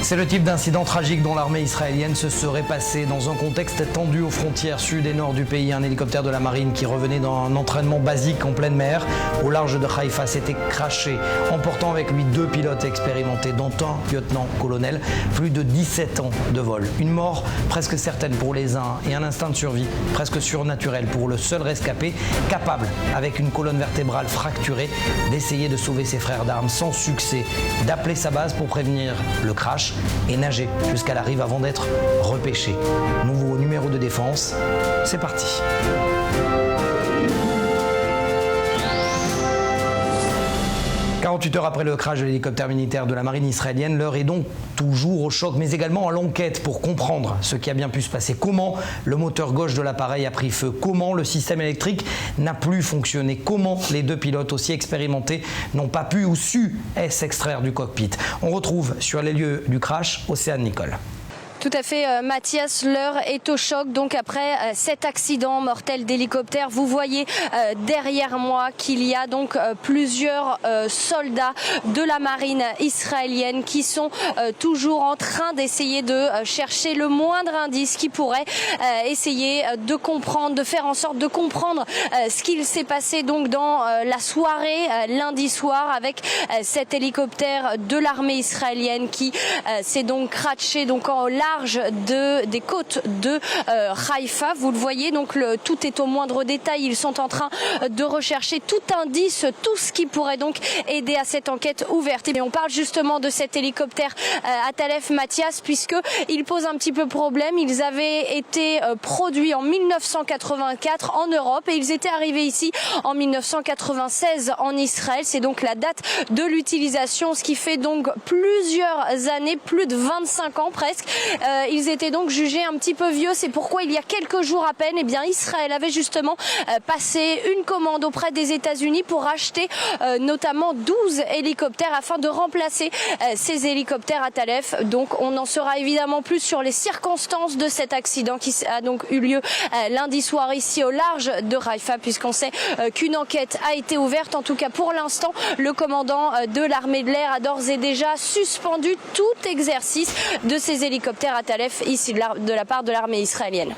C'est le type d'incident tragique dont l'armée israélienne se serait passée dans un contexte tendu aux frontières sud et nord du pays. Un hélicoptère de la marine qui revenait d'un entraînement basique en pleine mer au large de Haïfa s'était crashé, emportant avec lui 2 pilotes expérimentés, dont un lieutenant-colonel. Plus de 17 ans de vol. Une mort presque certaine pour les uns et un instinct de survie presque surnaturel pour le seul rescapé, capable, avec une colonne vertébrale fracturée, d'essayer de sauver ses frères d'armes sans succès, d'appeler sa base pour prévenir le crash et nager jusqu'à la rive avant d'être repêché. Nouveau numéro de défense, c'est parti. « 48 heures après le crash de l'hélicoptère militaire de la marine israélienne, l'heure est donc toujours au choc, mais également à l'enquête pour comprendre ce qui a bien pu se passer. Comment le moteur gauche de l'appareil a pris feu, comment le système électrique n'a plus fonctionné, comment les 2 pilotes aussi expérimentés n'ont pas pu ou su s'extraire du cockpit. On retrouve sur les lieux du crash Océane Nicole. Tout à fait, Mathias, l'heure est au choc. Donc après cet accident mortel d'hélicoptère, vous voyez derrière moi qu'il y a donc plusieurs soldats de la marine israélienne qui sont toujours en train d'essayer de chercher le moindre indice qui pourrait essayer de comprendre, de faire en sorte de comprendre ce qu'il s'est passé donc dans la soirée lundi soir avec cet hélicoptère de l'armée israélienne qui s'est donc crashé donc en large des côtes de Haïfa. Vous le voyez, donc tout est au moindre détail. Ils sont en train de rechercher tout indice, tout ce qui pourrait donc aider à cette enquête ouverte. Et on parle justement de cet hélicoptère Atalef, Mathias, puisqu'il pose un petit peu problème. Ils avaient été produits en 1984 en Europe et ils étaient arrivés ici en 1996 en Israël. C'est donc la date de l'utilisation, ce qui fait donc plusieurs années, plus de 25 ans presque. Ils étaient donc jugés un petit peu vieux. C'est pourquoi il y a quelques jours à peine, Israël avait justement passé une commande auprès des États-Unis pour acheter notamment 12 hélicoptères afin de remplacer ces hélicoptères Atalef. Donc on en saura évidemment plus sur les circonstances de cet accident qui a donc eu lieu lundi soir ici au large de Haïfa, puisqu'on sait qu'une enquête a été ouverte. En tout cas pour l'instant, le commandant de l'armée de l'air a d'ores et déjà suspendu tout exercice de ces hélicoptères Atalef ici de la part de l'armée israélienne.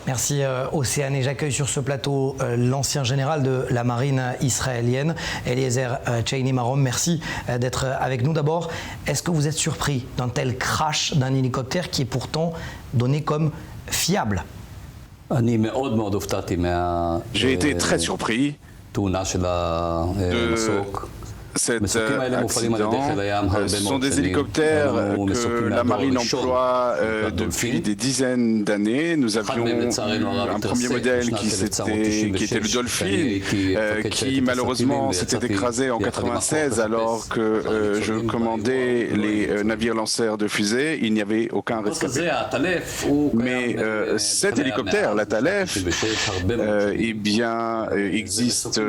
Merci Océane, et j'accueille sur ce plateau l'ancien général de la marine israélienne, Eliezer Cheini Marom. Merci d'être avec nous. D'abord, est-ce que vous êtes surpris d'un tel crash d'un hélicoptère qui est pourtant donné comme fiable? J'ai été très surpris de cet accident. Ce sont des hélicoptères que la marine emploie depuis des dizaines d'années. Nous avions un premier modèle qui était le Dolphin, qui malheureusement s'était écrasé en 96 alors que je commandais les navires lanceurs de fusées. Il n'y avait aucun rescapé. Mais cet hélicoptère, l'Atalef, existe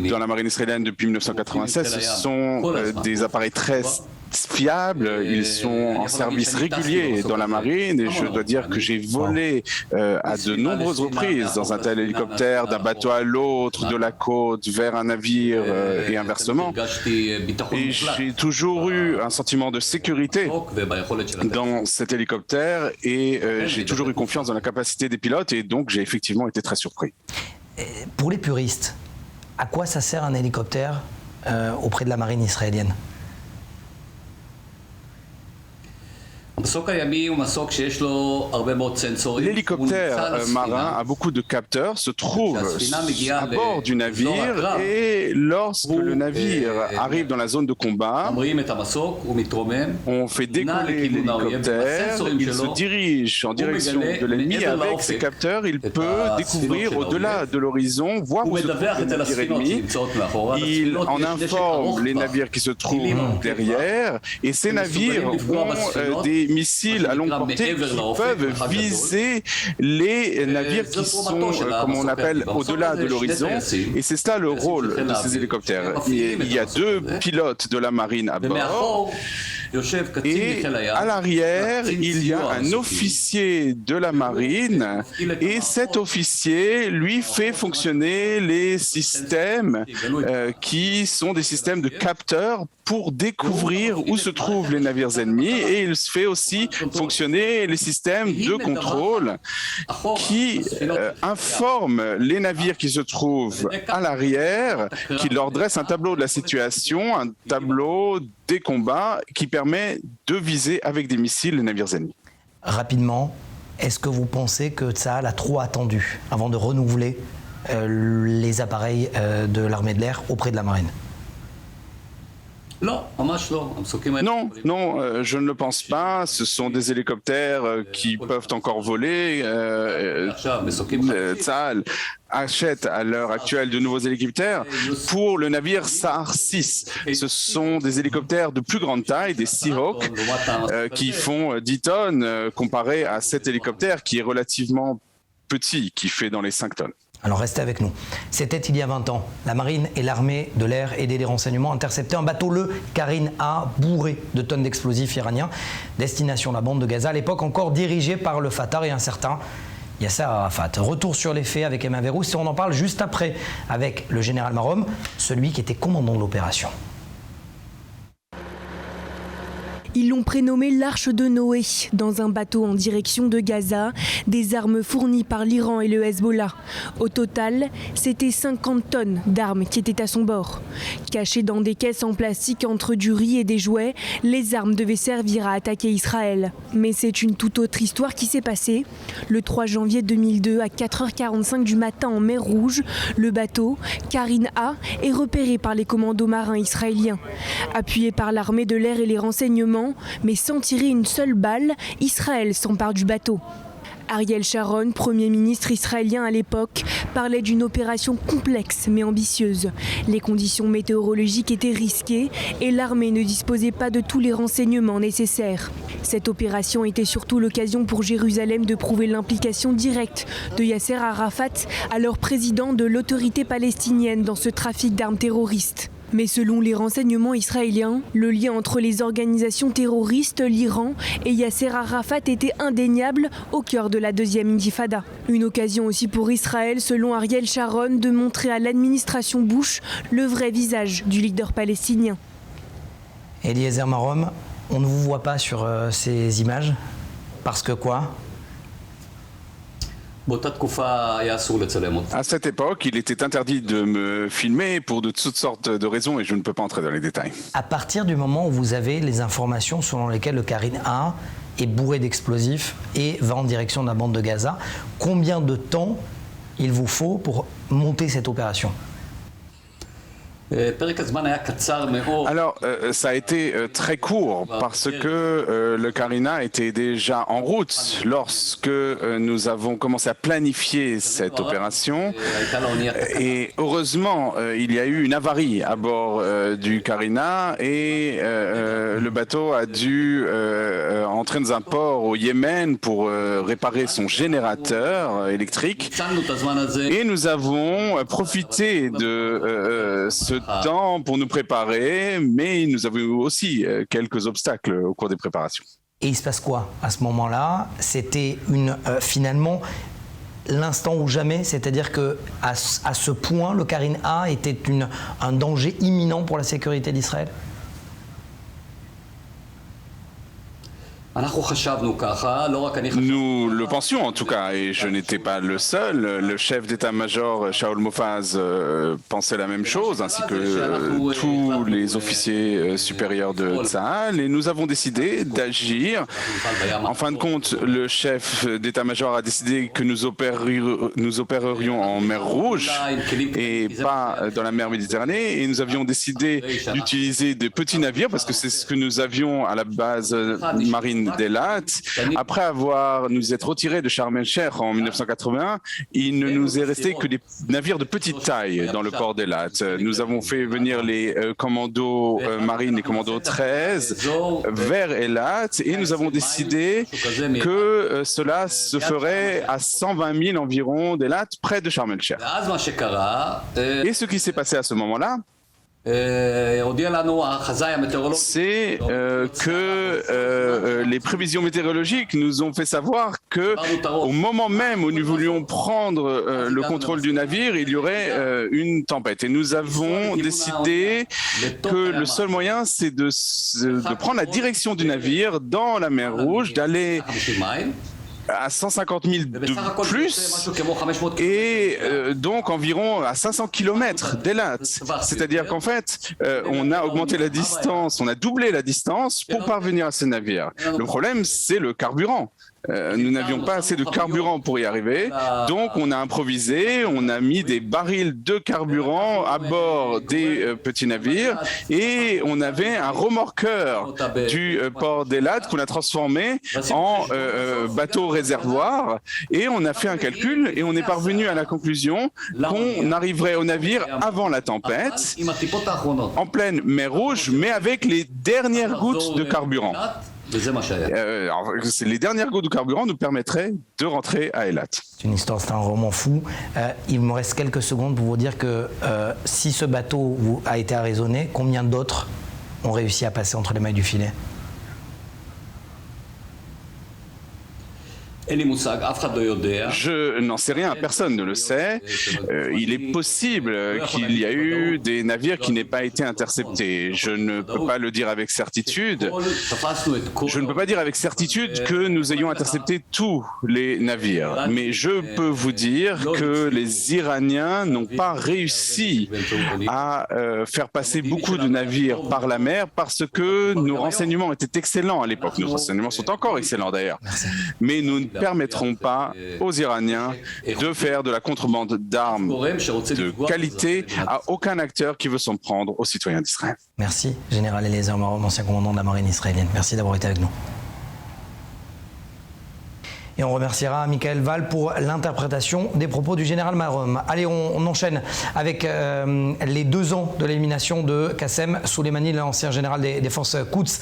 dans la marine israélienne depuis 1996. Ce sont des appareils très fiables, ils sont en service régulier dans la marine et je dois dire que j'ai volé à de nombreuses reprises dans un tel hélicoptère, d'un bateau à l'autre, de la côte vers un navire et inversement. Et j'ai toujours eu un sentiment de sécurité dans cet hélicoptère et j'ai toujours eu confiance dans la capacité des pilotes et donc j'ai effectivement été très surpris. Pour les puristes, à quoi ça sert un hélicoptère auprès de la marine israélienne? L'hélicoptère marin a beaucoup de capteurs, se trouve à bord du navire et lorsque le navire arrive dans la zone de combat, on fait décoller l'hélicoptère, il se dirige en direction de l'ennemi avec ses capteurs, il peut découvrir au-delà de l'horizon, voir où se trouve le navire ennemi, il en informe les navires qui se trouvent derrière et ces navires ont des missiles à longue portée qui peuvent viser les navires qui sont, comme on appelle, au-delà de l'horizon. Et c'est ça le rôle de ces hélicoptères. Il y a 2 pilotes de la marine à bord. Et à l'arrière, il y a un officier de la marine et cet officier, lui, fait fonctionner les systèmes qui sont des systèmes de capteurs pour découvrir où se trouvent les navires ennemis, et il fait aussi fonctionner les systèmes de contrôle qui informent les navires qui se trouvent à l'arrière, qui leur dressent un tableau de la situation, un tableau des combats qui permet de viser avec des missiles les navires ennemis. Rapidement, est-ce que vous pensez que Tsahal a trop attendu avant de renouveler les appareils de l'armée de l'air auprès de la marine ? Non, je ne le pense pas. Ce sont des hélicoptères qui peuvent encore voler. Tsahal achète à l'heure actuelle de nouveaux hélicoptères pour le navire Sahar 6. Ce sont des hélicoptères de plus grande taille, des Seahawk, qui font 10 tonnes comparé à cet hélicoptère qui est relativement petit, qui fait dans les 5 tonnes. Alors restez avec nous. C'était il y a 20 ans. La marine et l'armée de l'air, aidés des renseignements, interceptaient un bateau, le Karin A, bourré de tonnes d'explosifs iraniens, destination la bande de Gaza, à l'époque encore dirigée par le Fatah et un certain Yasser Arafat. Retour sur les faits avec Emma Verrousse, et on en parle juste après avec le général Marom, celui qui était commandant de l'opération. Ils l'ont prénommé l'Arche de Noé. Dans un bateau en direction de Gaza, des armes fournies par l'Iran et le Hezbollah. Au total, c'était 50 tonnes d'armes qui étaient à son bord. Cachées dans des caisses en plastique entre du riz et des jouets, les armes devaient servir à attaquer Israël. Mais c'est une toute autre histoire qui s'est passée. Le 3 janvier 2002, à 4h45 du matin en mer Rouge, le bateau, Karin A, est repéré par les commandos marins israéliens. Appuyé par l'armée de l'air et les renseignements, mais sans tirer une seule balle, Israël s'empare du bateau. Ariel Sharon, Premier ministre israélien à l'époque, parlait d'une opération complexe mais ambitieuse. Les conditions météorologiques étaient risquées et l'armée ne disposait pas de tous les renseignements nécessaires. Cette opération était surtout l'occasion pour Jérusalem de prouver l'implication directe de Yasser Arafat, alors président de l'autorité palestinienne, dans ce trafic d'armes terroristes. Mais selon les renseignements israéliens, le lien entre les organisations terroristes, l'Iran et Yasser Arafat était indéniable au cœur de la deuxième intifada. Une occasion aussi pour Israël, selon Ariel Sharon, de montrer à l'administration Bush le vrai visage du leader palestinien. Eliezer Marom, on ne vous voit pas sur ces images parce que quoi ? À cette époque, il était interdit de me filmer pour de toutes sortes de raisons et je ne peux pas entrer dans les détails. À partir du moment où vous avez les informations selon lesquelles le Karin A est bourré d'explosifs et va en direction de la bande de Gaza, combien de temps il vous faut pour monter cette opération ? Alors, ça a été très court parce que le Karina était déjà en route lorsque nous avons commencé à planifier cette opération. Et heureusement, il y a eu une avarie à bord du Karina et le bateau a dû entrer dans un port au Yémen pour réparer son générateur électrique. Et nous avons profité de ce temps pour nous préparer, mais nous avons eu aussi quelques obstacles au cours des préparations. Et il se passe quoi à ce moment-là ? C'était finalement l'instant ou jamais, c'est-à-dire que à ce point, le Karin A était un danger imminent pour la sécurité d'Israël ? Nous le pensions en tout cas, et je n'étais pas le seul. Le chef d'état-major Shaul Mofaz pensait la même chose, ainsi que tous les officiers supérieurs de Tsahal, et nous avons décidé d'agir. En fin de compte, le chef d'état-major a décidé que nous opérerions en mer Rouge et pas dans la mer Méditerranée, et nous avions décidé d'utiliser de petits navires parce que c'est ce que nous avions à la base marine d'Elat. Après nous être retirés de Sharm el-Sheikh en 1981, il ne nous est resté que des navires de petite taille dans le port d'Elat. Nous avons fait venir les commandos marines, les commandos 13 vers Elat, et nous avons décidé que cela se ferait à 120 000 environ d'Elat, près de Sharm el-Sheikh. Et ce qui s'est passé à ce moment-là, c'est que les prévisions météorologiques nous ont fait savoir que au moment même où nous voulions prendre le contrôle du navire, il y aurait une tempête. Et nous avons décidé que le seul moyen, c'est de prendre la direction du navire dans la mer Rouge, d'aller à 150 000 de plus et donc environ à 500 km d'Eilat. C'est-à-dire qu'en fait, on a augmenté la distance, on a doublé la distance pour parvenir à ce navire. Le problème, c'est le carburant. Nous n'avions pas assez de carburant pour y arriver, donc on a improvisé, on a mis des barils de carburant à bord des petits navires et on avait un remorqueur du port d'Eilat qu'on a transformé en bateau réservoir et on a fait un calcul et on est parvenu à la conclusion qu'on arriverait au navire avant la tempête, en pleine mer Rouge, mais avec les dernières gouttes de carburant. Les dernières gouttes de carburant nous permettraient de rentrer à Eilat. C'est une histoire, c'est un roman fou. Il me reste quelques secondes pour vous dire que si ce bateau a été arraisonné, combien d'autres ont réussi à passer entre les mailles du filet ? Je n'en sais rien, personne ne le sait. Il est possible qu'il y a eu des navires qui n'aient pas été interceptés. Je ne peux pas le dire avec certitude. Je ne peux pas dire avec certitude que nous ayons intercepté tous les navires. Mais je peux vous dire que les Iraniens n'ont pas réussi à faire passer beaucoup de navires par la mer parce que nos renseignements étaient excellents à l'époque. Nos renseignements sont encore excellents d'ailleurs. Mais nous ne permettront pas aux Iraniens de faire de la contrebande d'armes de qualité à aucun acteur qui veut s'en prendre aux citoyens d'Israël. Merci, Général Eliezer Marom, ancien commandant de la marine israélienne. Merci d'avoir été avec nous. Et on remerciera Michael Val pour l'interprétation des propos du général Marom. Allez, on enchaîne avec les 2 ans de l'élimination de Qassem Soleimani, l'ancien général des forces Quds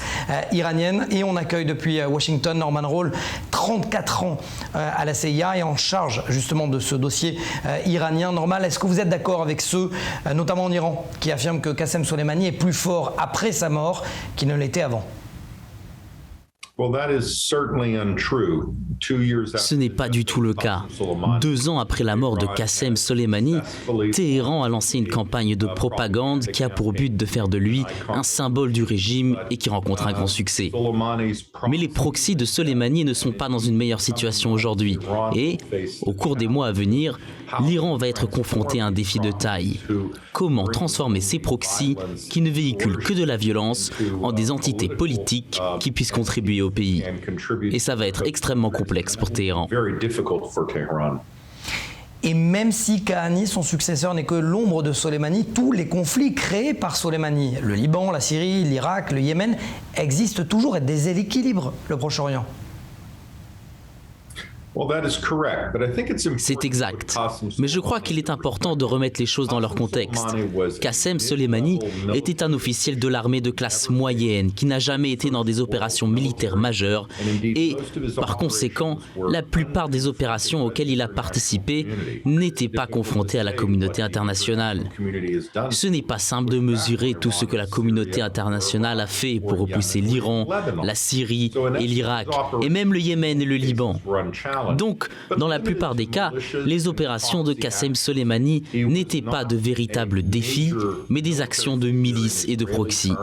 iraniennes. Et on accueille depuis Washington Norman Rall, 34 ans à la CIA et en charge justement de ce dossier iranien. Norman, est-ce que vous êtes d'accord avec ceux, notamment en Iran, qui affirment que Qassem Soleimani est plus fort après sa mort qu'il ne l'était avant ? Ce n'est pas du tout le cas. 2 ans après la mort de Qassem Soleimani, Téhéran a lancé une campagne de propagande qui a pour but de faire de lui un symbole du régime et qui rencontre un grand succès. Mais les proxys de Soleimani ne sont pas dans une meilleure situation aujourd'hui. Et, au cours des mois à venir, l'Iran va être confronté à un défi de taille. Comment transformer ces proxys, qui ne véhiculent que de la violence, en des entités politiques qui puissent contribuer au pays. Et ça va être extrêmement complexe pour Téhéran. Et même si Kahani, son successeur, n'est que l'ombre de Soleimani, tous les conflits créés par Soleimani, le Liban, la Syrie, l'Irak, le Yémen, existent toujours et déséquilibrent le Proche-Orient. C'est exact. Mais je crois qu'il est important de remettre les choses dans leur contexte. Qassem Soleimani était un officiel de l'armée de classe moyenne qui n'a jamais été dans des opérations militaires majeures et, par conséquent, la plupart des opérations auxquelles il a participé n'étaient pas confrontées à la communauté internationale. Ce n'est pas simple de mesurer tout ce que la communauté internationale a fait pour repousser l'Iran, la Syrie et l'Irak, et même le Yémen et le Liban. Donc, dans la plupart des cas, les opérations de Qassem Soleimani n'étaient pas de véritables défis, mais des actions de milices et de proxy.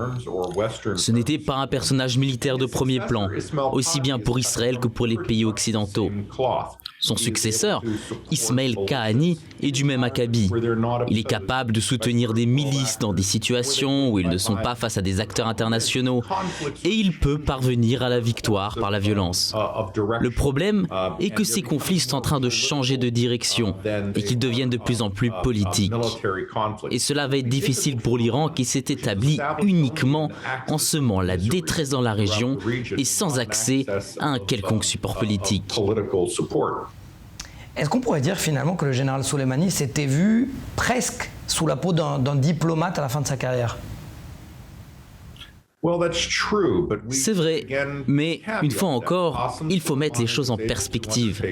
Ce n'était pas un personnage militaire de premier plan, aussi bien pour Israël que pour les pays occidentaux. Son successeur, Ismaël Kahani, est du même acabit. Il est capable de soutenir des milices dans des situations où ils ne sont pas face à des acteurs internationaux et il peut parvenir à la victoire par la violence. Le problème est que ces conflits sont en train de changer de direction et qu'ils deviennent de plus en plus politiques. Et cela va être difficile pour l'Iran qui s'est établi uniquement en semant la détresse dans la région et sans accès à un quelconque support politique. Est-ce qu'on pourrait dire finalement que le général Soleimani s'était vu presque sous la peau d'un diplomate à la fin de sa carrière ? C'est vrai, mais une fois encore, il faut mettre les choses en perspective.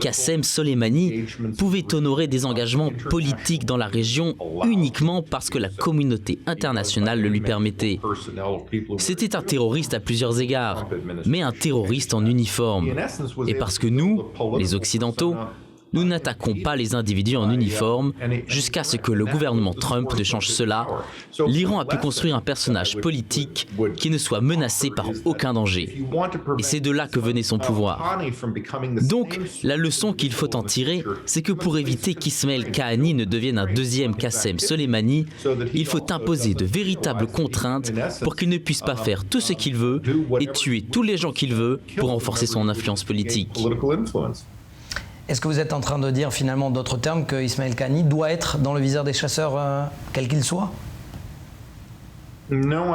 Qassem Soleimani pouvait honorer des engagements politiques dans la région uniquement parce que la communauté internationale le lui permettait. C'était un terroriste à plusieurs égards, mais un terroriste en uniforme. Et parce que nous, les Occidentaux, nous n'attaquons pas les individus en uniforme jusqu'à ce que le gouvernement Trump ne change cela. L'Iran a pu construire un personnage politique qui ne soit menacé par aucun danger. Et c'est de là que venait son pouvoir. Donc, la leçon qu'il faut en tirer, c'est que pour éviter qu'Ismaël Kahani ne devienne un deuxième Qassem Soleimani, il faut imposer de véritables contraintes pour qu'il ne puisse pas faire tout ce qu'il veut et tuer tous les gens qu'il veut pour renforcer son influence politique. Est-ce que vous êtes en train de dire finalement d'autres termes que Ismaël Kahani doit être dans le viseur des chasseurs, quel qu'il soit ? Non,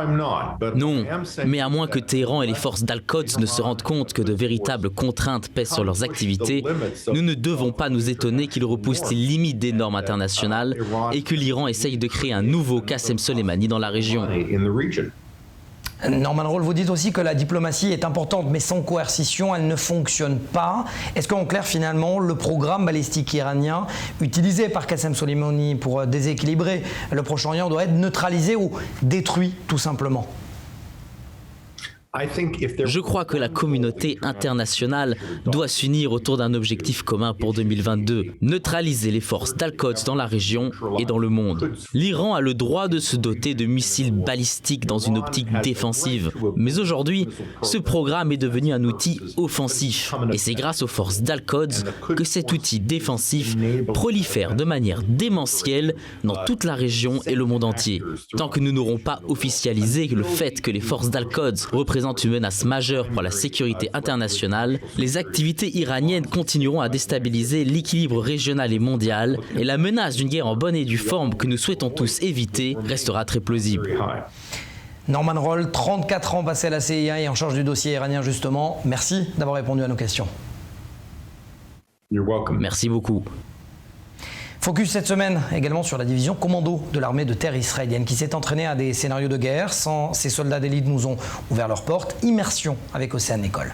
mais à moins que Téhéran et les forces d'Al-Quds ne se rendent compte que de véritables contraintes pèsent sur leurs activités, nous ne devons pas nous étonner qu'ils repoussent les limites des normes internationales et que l'Iran essaye de créer un nouveau Qassem Soleimani dans la région. Norman Röhl, vous dites aussi que la diplomatie est importante, mais sans coercition, elle ne fonctionne pas. Est-ce qu'en clair, finalement, le programme balistique iranien utilisé par Qassem Soleimani pour déséquilibrer le Proche-Orient doit être neutralisé ou détruit, tout simplement ? Je crois que la communauté internationale doit s'unir autour d'un objectif commun pour 2022, neutraliser les forces d'Al-Quds dans la région et dans le monde. L'Iran a le droit de se doter de missiles balistiques dans une optique défensive. Mais aujourd'hui, ce programme est devenu un outil offensif. Et c'est grâce aux forces d'Al-Quds que cet outil défensif prolifère de manière démentielle dans toute la région et le monde entier. Tant que nous n'aurons pas officialisé le fait que les forces d'Al-Quds représentent une menace majeure pour la sécurité internationale, les activités iraniennes continueront à déstabiliser l'équilibre régional et mondial, et la menace d'une guerre en bonne et due forme que nous souhaitons tous éviter restera très plausible. Norman Röhl, 34 ans passés à la CIA et en charge du dossier iranien justement. Merci d'avoir répondu à nos questions. Merci beaucoup. Focus cette semaine également sur la division commando de l'armée de terre israélienne qui s'est entraînée à des scénarios de guerre. Ces soldats d'élite nous ont ouvert leurs portes. Immersion avec Océane Nicole.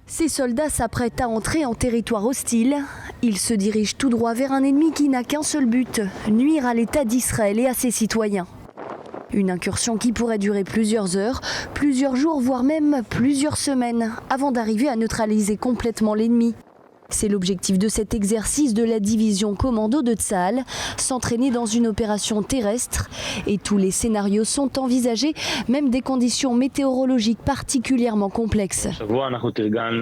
Ces soldats s'apprêtent à entrer en territoire hostile. Ils se dirigent tout droit vers un ennemi qui n'a qu'un seul but, nuire à l'État d'Israël et à ses citoyens. Une incursion qui pourrait durer plusieurs heures, plusieurs jours, voire même plusieurs semaines, avant d'arriver à neutraliser complètement l'ennemi. C'est l'objectif de cet exercice de la division commando de Tsahal, s'entraîner dans une opération terrestre. Et tous les scénarios sont envisagés, même des conditions météorologiques particulièrement complexes.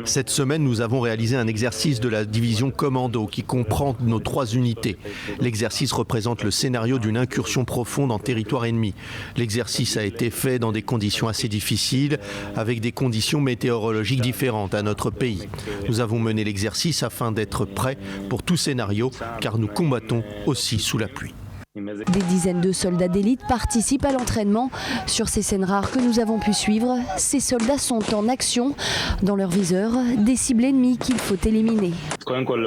Cette semaine, nous avons réalisé un exercice de la division commando qui comprend nos 3 unités. L'exercice représente le scénario d'une incursion profonde en territoire ennemi. L'exercice a été fait dans des conditions assez difficiles, avec des conditions météorologiques différentes à notre pays. Nous avons mené l'exercice afin d'être prêts pour tout scénario, car nous combattons aussi sous la pluie. Des dizaines de soldats d'élite participent à l'entraînement. Sur ces scènes rares que nous avons pu suivre, ces soldats sont en action. Dans leur viseur, des cibles ennemies qu'il faut éliminer.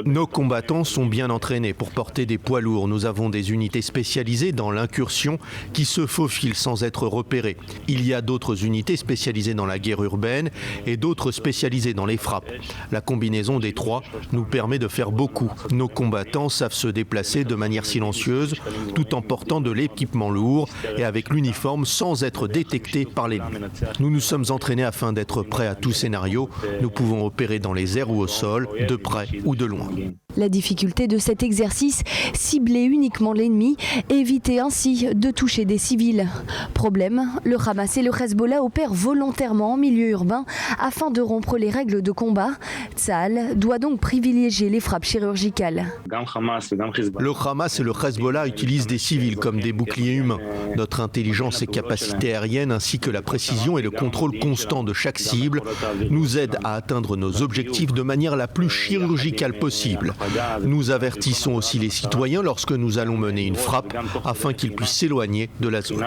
Nos combattants sont bien entraînés pour porter des poids lourds. Nous avons des unités spécialisées dans l'incursion qui se faufilent sans être repérées. Il y a d'autres unités spécialisées dans la guerre urbaine et d'autres spécialisées dans les frappes. La combinaison des 3 nous permet de faire beaucoup. Nos combattants savent se déplacer de manière silencieuse, tout en portant de l'équipement lourd et avec l'uniforme sans être détectés par l'ennemi. Nous nous sommes entraînés afin d'être prêts à tout scénario. Nous pouvons opérer dans les airs ou au sol, de près ou de loin. La difficulté de cet exercice, cibler uniquement l'ennemi, éviter ainsi de toucher des civils. Problème, le Hamas et le Hezbollah opèrent volontairement en milieu urbain afin de rompre les règles de combat. Tsahal doit donc privilégier les frappes chirurgicales. Le Hamas et le Hezbollah utilisent des civils comme des boucliers humains. Notre intelligence et capacité aérienne ainsi que la précision et le contrôle constant de chaque cible nous aident à atteindre nos objectifs de manière la plus chirurgicale possible. Nous avertissons aussi les citoyens lorsque nous allons mener une frappe afin qu'ils puissent s'éloigner de la zone.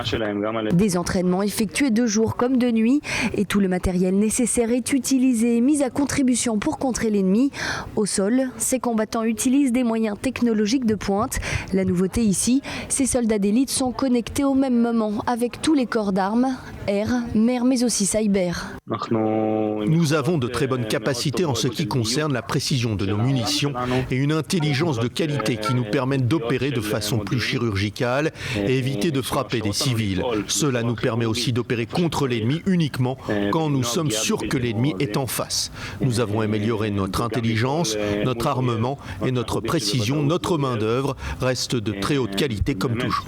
Des entraînements effectués de jour comme de nuit et tout le matériel nécessaire est utilisé et mis à contribution pour contrer l'ennemi. Au sol, ces combattants utilisent des moyens technologiques de pointe. La nouveauté ici, ces soldats d'élite sont connectés au même moment avec tous les corps d'armes air, mer mais aussi cyber. Nous avons de très bonnes capacités en ce qui concerne la précision de nos munitions et une intelligence de qualité qui nous permettent d'opérer de façon plus chirurgicale et éviter de frapper des civils. Cela nous permet aussi d'opérer contre l'ennemi uniquement quand nous sommes sûrs que l'ennemi est en face. Nous avons amélioré notre intelligence, notre armement et notre précision. Notre main-d'œuvre reste de très haute qualité comme toujours.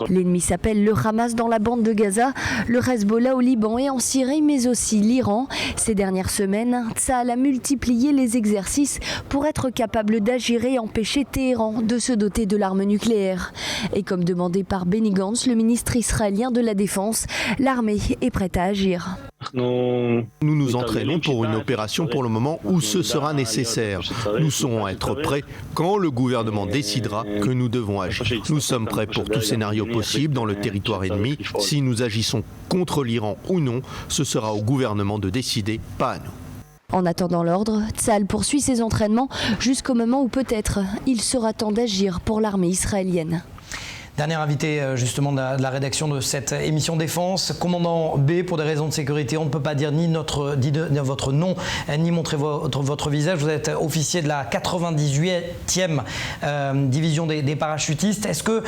L'ennemi s'appelle le Hamas dans la bande de Gaza, le Hezbollah au Liban et en Syrie, mais aussi l'Iran. Ces dernières semaines, Tsahal a multiplié les exercices pour être capable d'agir et empêcher Téhéran de se doter de l'arme nucléaire. Et comme demandé par Benny Gantz, le ministre israélien de la Défense, l'armée est prête à agir. Nous nous entraînons pour une opération pour le moment où ce sera nécessaire. Nous saurons être prêts quand le gouvernement décidera que nous devons agir. Nous sommes prêts pour tout scénario possible dans le territoire ennemi. Si nous agissons contre l'Iran ou non, ce sera au gouvernement de décider, pas à nous. En attendant l'ordre, Tsahal poursuit ses entraînements jusqu'au moment où peut-être il sera temps d'agir pour l'armée israélienne. Dernier invité justement de la rédaction de cette émission Défense, commandant B, pour des raisons de sécurité, on ne peut pas dire ni votre nom, ni montrer votre visage. Vous êtes officier de la 98e division des parachutistes. Est-ce que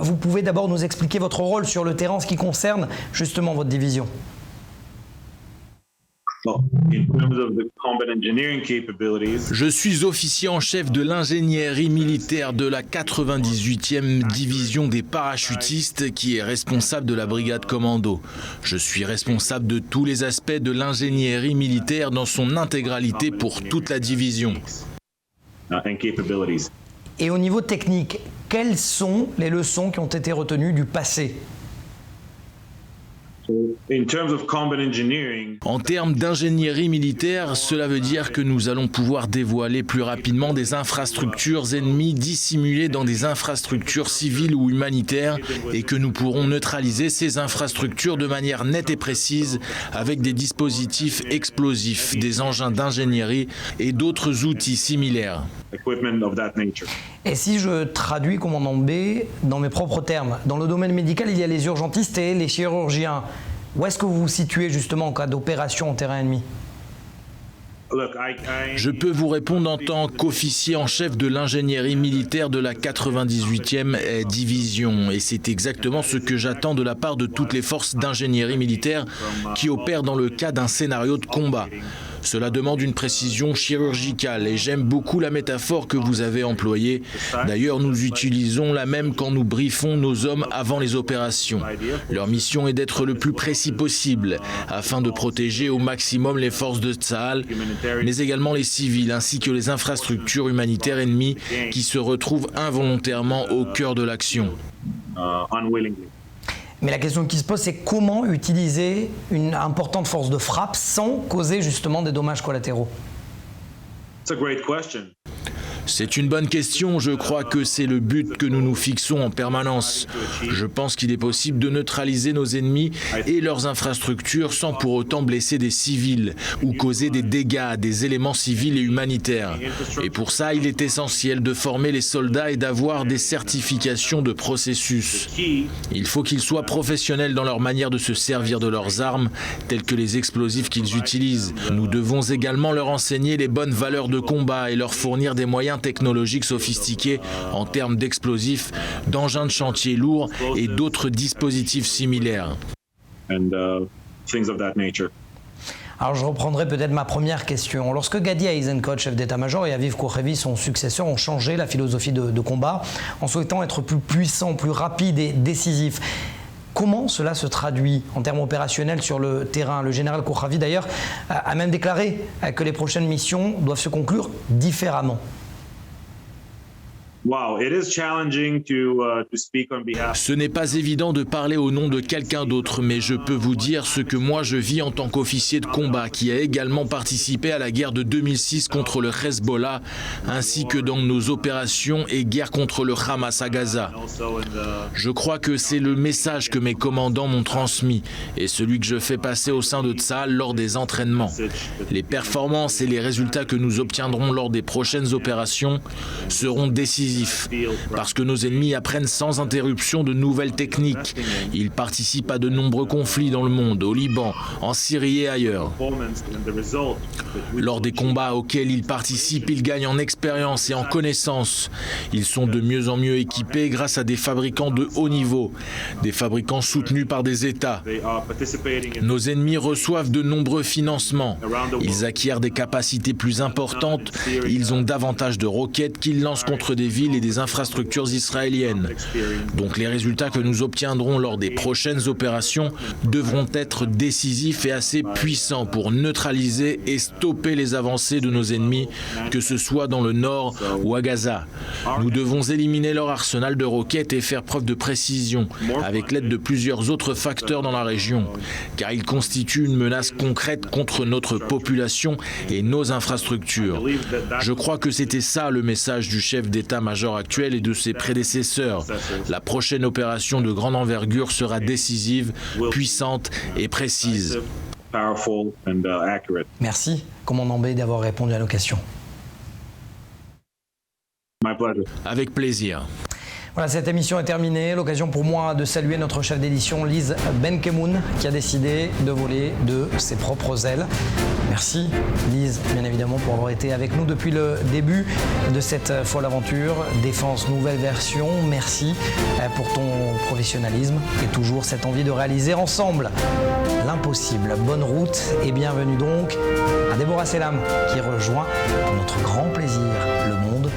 vous pouvez d'abord nous expliquer votre rôle sur le terrain en ce qui concerne justement votre division ? Je suis officier en chef de l'ingénierie militaire de la 98e division des parachutistes qui est responsable de la brigade commando. Je suis responsable de tous les aspects de l'ingénierie militaire dans son intégralité pour toute la division. Et au niveau technique, quelles sont les leçons qui ont été retenues du passé ? En termes d'ingénierie militaire, cela veut dire que nous allons pouvoir dévoiler plus rapidement des infrastructures ennemies dissimulées dans des infrastructures civiles ou humanitaires et que nous pourrons neutraliser ces infrastructures de manière nette et précise avec des dispositifs explosifs, des engins d'ingénierie et d'autres outils similaires. Et si je traduis, commandant B, dans mes propres termes, dans le domaine médical, il y a les urgentistes et les chirurgiens. Où est-ce que vous vous situez justement en cas d'opération en terrain ennemi ? Je peux vous répondre en tant qu'officier en chef de l'ingénierie militaire de la 98e division. Et c'est exactement ce que j'attends de la part de toutes les forces d'ingénierie militaire qui opèrent dans le cas d'un scénario de combat. Cela demande une précision chirurgicale et j'aime beaucoup la métaphore que vous avez employée. D'ailleurs, nous utilisons la même quand nous briefons nos hommes avant les opérations. Leur mission est d'être le plus précis possible afin de protéger au maximum les forces de Tsahal, mais également les civils ainsi que les infrastructures humanitaires ennemies qui se retrouvent involontairement au cœur de l'action. Mais la question qui se pose, c'est comment utiliser une importante force de frappe sans causer justement des dommages collatéraux ? C'est une bonne question. Je crois que c'est le but que nous nous fixons en permanence. Je pense qu'il est possible de neutraliser nos ennemis et leurs infrastructures sans pour autant blesser des civils ou causer des dégâts à des éléments civils et humanitaires. Et pour ça, il est essentiel de former les soldats et d'avoir des certifications de processus. Il faut qu'ils soient professionnels dans leur manière de se servir de leurs armes, telles que les explosifs qu'ils utilisent. Nous devons également leur enseigner les bonnes valeurs de combat et leur fournir des moyens technologiques sophistiqués en termes d'explosifs, d'engins de chantier lourds et d'autres dispositifs similaires. Alors je reprendrai peut-être ma première question. Lorsque Gadi Eisenkot, chef d'état-major, et Aviv Kochavi, son successeur, ont changé la philosophie de combat en souhaitant être plus puissants, plus rapides et décisifs, comment cela se traduit en termes opérationnels sur le terrain ? Le général Kochavi d'ailleurs a même déclaré que les prochaines missions doivent se conclure différemment. Ce n'est pas évident de parler au nom de quelqu'un d'autre, mais je peux vous dire ce que moi je vis en tant qu'officier de combat qui a également participé à la guerre de 2006 contre le Hezbollah, ainsi que dans nos opérations et guerres contre le Hamas à Gaza. Je crois que c'est le message que mes commandants m'ont transmis et celui que je fais passer au sein de Tsahal lors des entraînements. Les performances et les résultats que nous obtiendrons lors des prochaines opérations seront décisifs décisif, parce que nos ennemis apprennent sans interruption de nouvelles techniques. Ils participent à de nombreux conflits dans le monde, au Liban, en Syrie et ailleurs. Lors des combats auxquels ils participent, ils gagnent en expérience et en connaissances. Ils sont de mieux en mieux équipés grâce à des fabricants de haut niveau, des fabricants soutenus par des États. Nos ennemis reçoivent de nombreux financements. Ils acquièrent des capacités plus importantes. Ils ont davantage de roquettes qu'ils lancent contre des villes et des infrastructures israéliennes. Donc les résultats que nous obtiendrons lors des prochaines opérations devront être décisifs et assez puissants pour neutraliser et stopper les avancées de nos ennemis, que ce soit dans le nord ou à Gaza. Nous devons éliminer leur arsenal de roquettes et faire preuve de précision avec l'aide de plusieurs autres facteurs dans la région, car ils constituent une menace concrète contre notre population et nos infrastructures. Je crois que c'était ça le message du chef d'état-major actuel et de ses prédécesseurs. La prochaine opération de grande envergure sera décisive, puissante et précise. Merci, commandant B, d'avoir répondu à nos questions. Avec plaisir. Voilà, cette émission est terminée. L'occasion pour moi de saluer notre chef d'édition Lise Benkemoun qui a décidé de voler de ses propres ailes. Merci Lise, bien évidemment, pour avoir été avec nous depuis le début de cette folle aventure. Défense nouvelle version, merci pour ton professionnalisme et toujours cette envie de réaliser ensemble l'impossible. Bonne route et bienvenue donc à Déborah Selam qui rejoint pour notre grand plaisir le monde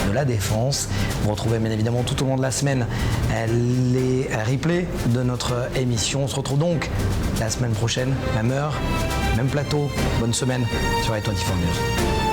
de la défense. Vous retrouvez bien évidemment tout au long de la semaine les replays de notre émission. On se retrouve donc la semaine prochaine, même heure, même plateau. Bonne semaine sur i24 News.